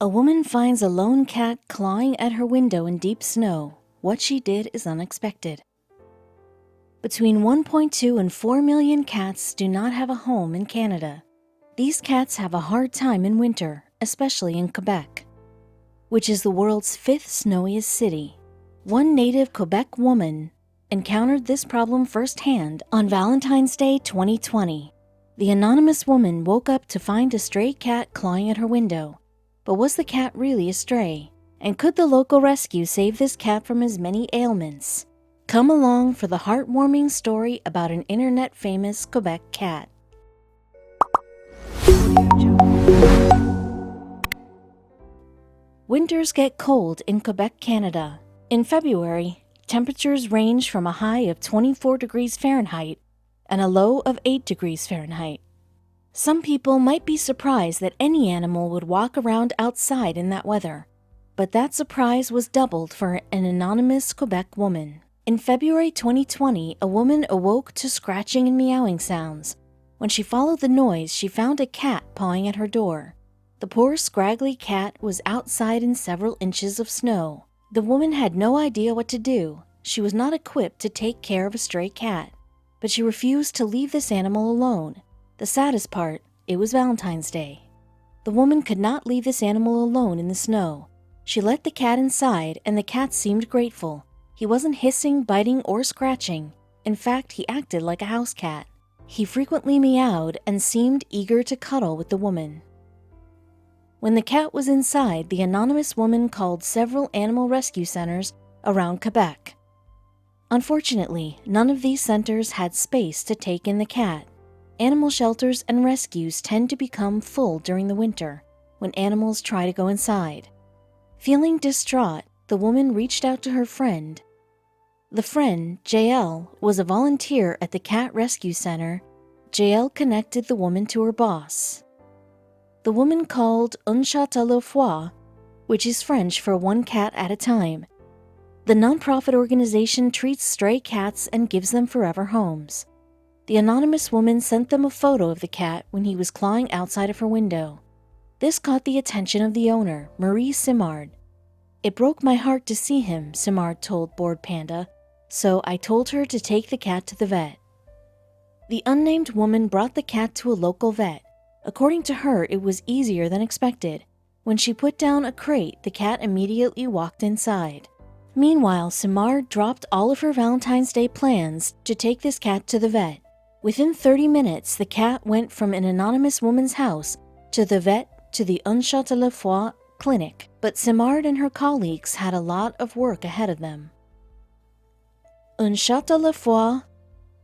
A woman finds a lone cat clawing at her window in deep snow. What she did is unexpected. Between 1.2 and 4 million cats do not have a home in Canada. These cats have a hard time in winter, especially in Quebec, which is the world's fifth snowiest city. One native Quebec woman encountered this problem firsthand on Valentine's Day 2020. The anonymous woman woke up to find a stray cat clawing at her window. But was the cat really a stray? And could the local rescue save this cat from his many ailments? Come along for the heartwarming story about an internet-famous Quebec cat. Winters get cold in Quebec, Canada. In February, temperatures range from a high of 24 degrees Fahrenheit and a low of 8 degrees Fahrenheit. Some people might be surprised that any animal would walk around outside in that weather, but that surprise was doubled for an anonymous Quebec woman. In February 2020, a woman awoke to scratching and meowing sounds. When she followed the noise, she found a cat pawing at her door. The poor scraggly cat was outside in several inches of snow. The woman had no idea what to do. She was not equipped to take care of a stray cat, but she refused to leave this animal alone. The saddest part, it was Valentine's Day. The woman could not leave this animal alone in the snow. She let the cat inside, and the cat seemed grateful. He wasn't hissing, biting, or scratching. In fact, he acted like a house cat. He frequently meowed and seemed eager to cuddle with the woman. When the cat was inside, the anonymous woman called several animal rescue centers around Quebec. Unfortunately, none of these centers had space to take in the cat. Animal shelters and rescues tend to become full during the winter, when animals try to go inside. Feeling distraught, the woman reached out to her friend. The friend, JL, was a volunteer at the Cat Rescue Center. JL connected the woman to her boss. The woman called Un Chat à la Fois, which is French for one cat at a time. The nonprofit organization treats stray cats and gives them forever homes. The anonymous woman sent them a photo of the cat when he was clawing outside of her window. This caught the attention of the owner, Marie Simard. "It broke my heart to see him," Simard told Bored Panda, "so I told her to take the cat to the vet." The unnamed woman brought the cat to a local vet. According to her, it was easier than expected. When she put down a crate, the cat immediately walked inside. Meanwhile, Simard dropped all of her Valentine's Day plans to take this cat to the vet. Within 30 minutes, the cat went from an anonymous woman's house to the vet to the Un Chat à la Fois clinic, but Simard and her colleagues had a lot of work ahead of them. Un Chat à la Fois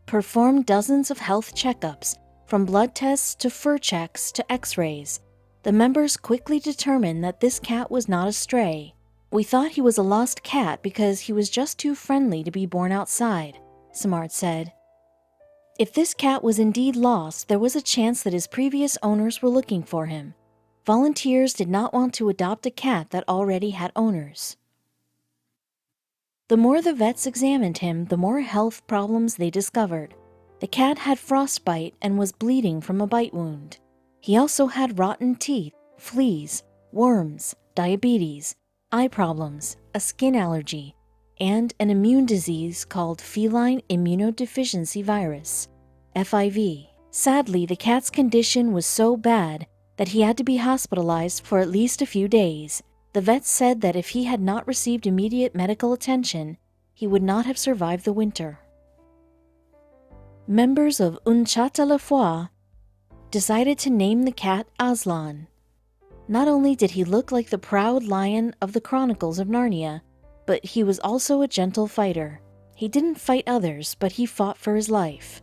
performed dozens of health checkups, from blood tests to fur checks to x-rays. The members quickly determined that this cat was not a stray. "We thought he was a lost cat because he was just too friendly to be born outside," Simard said. If this cat was indeed lost, there was a chance that his previous owners were looking for him. Volunteers did not want to adopt a cat that already had owners. The more the vets examined him, the more health problems they discovered. The cat had frostbite and was bleeding from a bite wound. He also had rotten teeth, fleas, worms, diabetes, eye problems, a skin allergy, and an immune disease called feline immunodeficiency virus, FIV. Sadly, the cat's condition was so bad that he had to be hospitalized for at least a few days. The vet said that if he had not received immediate medical attention, he would not have survived the winter. Members of Un Chat à la Fois decided to name the cat Aslan. Not only did he look like the proud lion of the Chronicles of Narnia, but he was also a gentle fighter. He didn't fight others, but he fought for his life.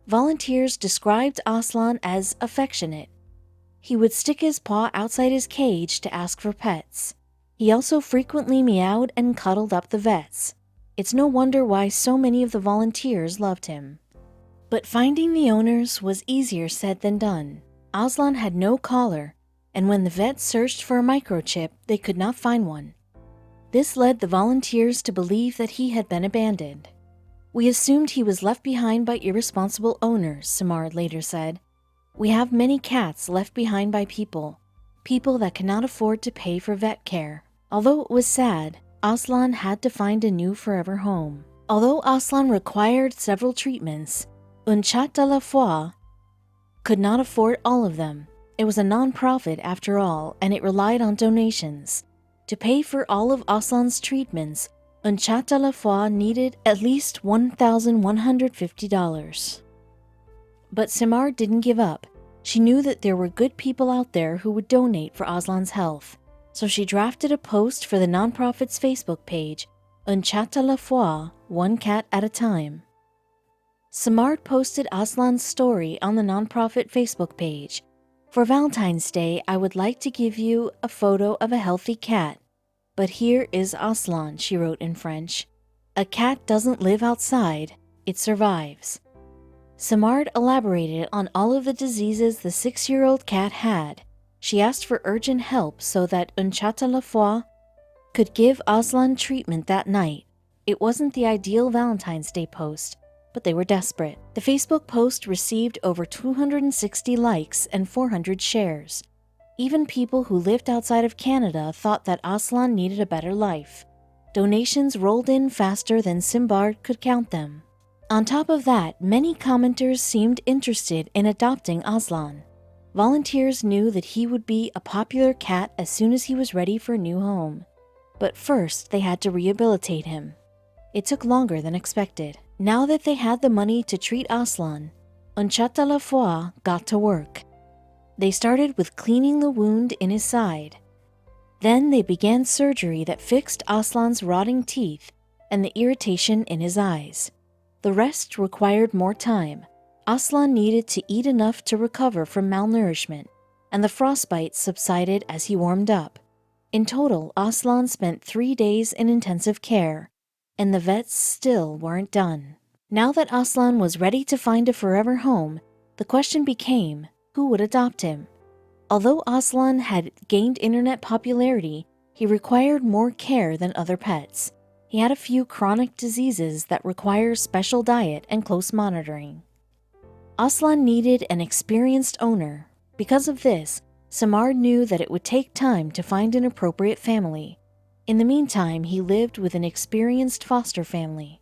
Volunteers described Aslan as affectionate. He would stick his paw outside his cage to ask for pets. He also frequently meowed and cuddled up the vets. It's no wonder why so many of the volunteers loved him. But finding the owners was easier said than done. Aslan had no collar, and when the vets searched for a microchip, they could not find one. This led the volunteers to believe that he had been abandoned. "We assumed he was left behind by irresponsible owners," Simard later said. "We have many cats left behind by people. people that cannot afford to pay for vet care. Although it was sad, Aslan had to find a new forever home. Although Aslan required several treatments, Un Chat de la Foi could not afford all of them. It was a non-profit after all, and it relied on donations. To pay for all of Aslan's treatments, Un Chat de la Foi needed at least $1,150. But Simard didn't give up. She knew that there were good people out there who would donate for Aslan's health, so she drafted a post for the nonprofit's Facebook page, Un Chat de la Foi, one cat at a time. Simard posted Aslan's story on the nonprofit Facebook page. For Valentine's Day, I would like to give you a photo of a healthy cat. But here is Aslan, she wrote in French. A cat doesn't live outside, it survives. Simard elaborated on all of the diseases the 6-year-old cat had. She asked for urgent help so that Un Chat de la Foi could give Aslan treatment that night. It wasn't the ideal Valentine's Day post, but they were desperate. The Facebook post received over 260 likes and 400 shares. Even people who lived outside of Canada thought that Aslan needed a better life. Donations rolled in faster than Simard could count them. On top of that, many commenters seemed interested in adopting Aslan. Volunteers knew that he would be a popular cat as soon as he was ready for a new home. But first, they had to rehabilitate him. It took longer than expected. Now that they had the money to treat Aslan, Un Chat de la Foi got to work. They started with cleaning the wound in his side. Then they began surgery that fixed Aslan's rotting teeth and the irritation in his eyes. The rest required more time. Aslan needed to eat enough to recover from malnourishment, and the frostbite subsided as he warmed up. In total, Aslan spent 3 days in intensive care, and the vets still weren't done. Now that Aslan was ready to find a forever home, the question became, who would adopt him? Although Aslan had gained internet popularity, he required more care than other pets. He had a few chronic diseases that require special diet and close monitoring. Aslan needed an experienced owner. Because of this, Simard knew that it would take time to find an appropriate family. In the meantime, he lived with an experienced foster family.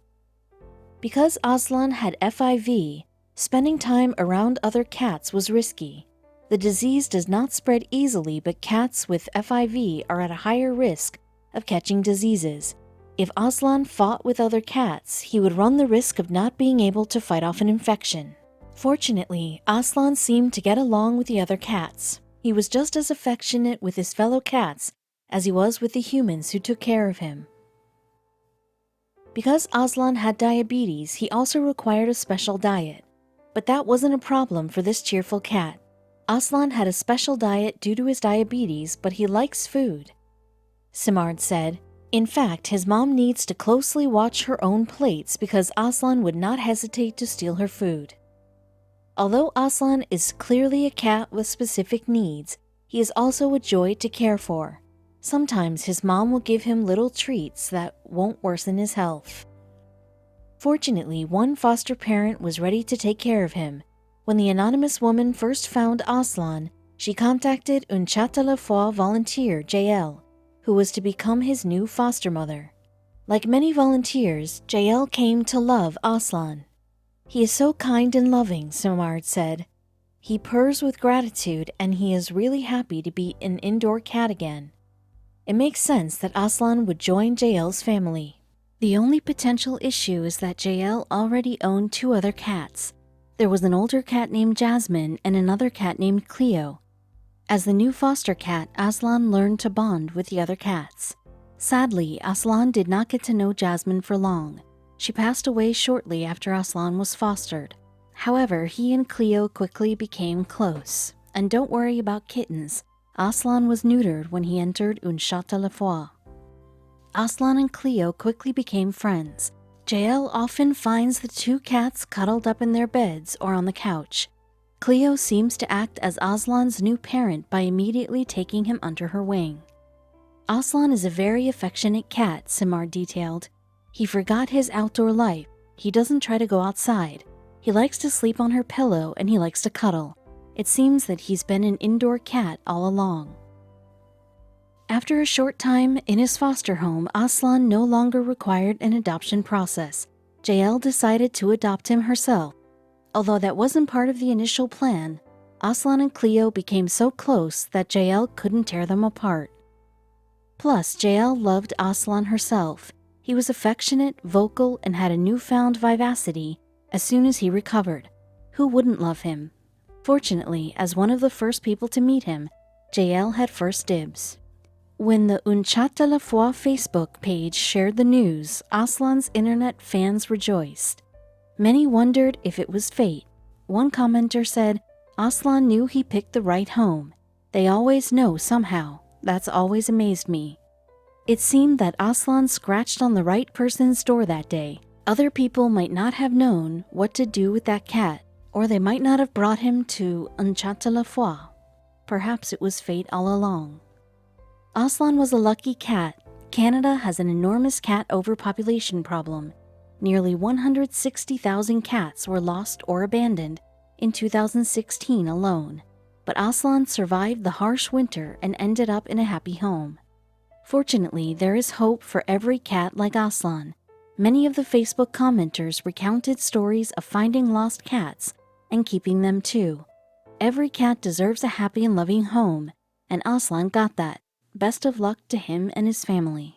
Because Aslan had FIV, spending time around other cats was risky. The disease does not spread easily, but cats with FIV are at a higher risk of catching diseases. If Aslan fought with other cats, he would run the risk of not being able to fight off an infection. Fortunately, Aslan seemed to get along with the other cats. He was just as affectionate with his fellow cats as he was with the humans who took care of him. Because Aslan had diabetes, he also required a special diet. But that wasn't a problem for this cheerful cat. Aslan had a special diet due to his diabetes, but he likes food. Simard said, in fact, his mom needs to closely watch her own plates because Aslan would not hesitate to steal her food. Although Aslan is clearly a cat with specific needs, he is also a joy to care for. Sometimes his mom will give him little treats that won't worsen his health. Fortunately, one foster parent was ready to take care of him. When the anonymous woman first found Aslan, she contacted Un Chat de la Foi volunteer JL, who was to become his new foster mother. Like many volunteers, JL came to love Aslan. He is so kind and loving, Simard said. He purrs with gratitude and he is really happy to be an indoor cat again. It makes sense that Aslan would join JL's family. The only potential issue is that JL already owned 2 other cats. There was an older cat named Jasmine and another cat named Cleo. As the new foster cat, Aslan learned to bond with the other cats. Sadly, Aslan did not get to know Jasmine for long. She passed away shortly after Aslan was fostered. However, he and Cleo quickly became close. And don't worry about kittens. Aslan was neutered when he entered Un Chat de la Foi. Aslan and Cleo quickly became friends. JL often finds the 2 cats cuddled up in their beds or on the couch. Cleo seems to act as Aslan's new parent by immediately taking him under her wing. Aslan is a very affectionate cat, Simard detailed. He forgot his outdoor life. He doesn't try to go outside. He likes to sleep on her pillow and he likes to cuddle. It seems that he's been an indoor cat all along. After a short time in his foster home, Aslan no longer required an adoption process. Jael decided to adopt him herself. Although that wasn't part of the initial plan, Aslan and Cleo became so close that Jael couldn't tear them apart. Plus, Jael loved Aslan herself. He was affectionate, vocal, and had a newfound vivacity as soon as he recovered. Who wouldn't love him? Fortunately, as one of the first people to meet him, Jael had first dibs. When the Un Chat de la Foi Facebook page shared the news, Aslan's internet fans rejoiced. Many wondered if it was fate. One commenter said, "Aslan knew he picked the right home. They always know somehow. That's always amazed me." It seemed that Aslan scratched on the right person's door that day. Other people might not have known what to do with that cat, or they might not have brought him to Un Chat de la Foi. Perhaps it was fate all along. Aslan was a lucky cat. Canada has an enormous cat overpopulation problem. Nearly 160,000 cats were lost or abandoned in 2016 alone. But Aslan survived the harsh winter and ended up in a happy home. Fortunately, there is hope for every cat like Aslan. Many of the Facebook commenters recounted stories of finding lost cats and keeping them too. Every cat deserves a happy and loving home, and Aslan got that. Best of luck to him and his family.